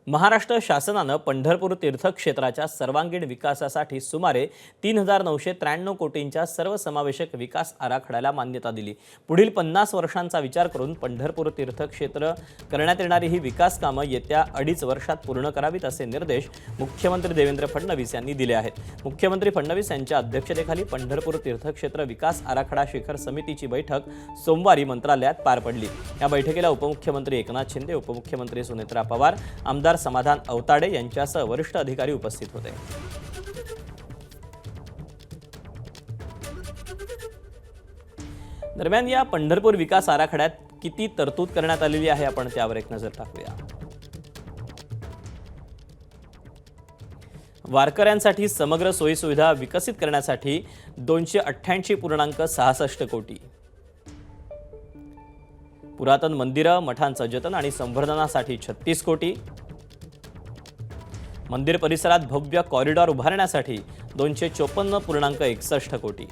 महाराष्ट्र शासनानं पंढरपूर तीर्थक्षेत्राच्या सर्वांगीण विकासासाठी सुमारे 3,993 कोटींच्या सर्वसमावेशक विकास आराखड्याला मान्यता दिली। पुढील 50 वर्षांचा विचार करून पंढरपूर तीर्थक्षेत्र करण्यात येणारी ही विकास कामं येत्या 2.5 वर्षात पूर्ण करावीत असे निर्देश मुख्यमंत्री देवेंद्र फडणवीस यांनी दिले आहेत। मुख्यमंत्री फडणवीस यांच्या अध्यक्षतेखाली पंढरपूर तीर्थक्षेत्र विकास आराखडा शिखर समितीची बैठक सोमवारी मंत्रालयात पार पडली। या बैठकीला उपमुख्यमंत्री एकनाथ शिंदे, उपमुख्यमंत्री सुनेत्रा पवार, आमदार समाधान अवताडे यांच्यासह वरिष्ठ अधिकारी उपस्थित होते। दरम्यान या पंढरपूर विकास आराखड्यात किती तरतूद करण्यात आलेली आहे आपण त्यावर एक नजर टाकूया। वारकऱ्यांसाठी समग्र सोयीसुविधा विकसित करण्यासाठी 288.66 कोटी, पुरातन मंदिरं मठांचं जतन आणि संवर्धनासाठी 36 कोटी, मंदिर परिसरात भव्य कॉरिडॉर उभारण्यासाठी 254.61 कोटी,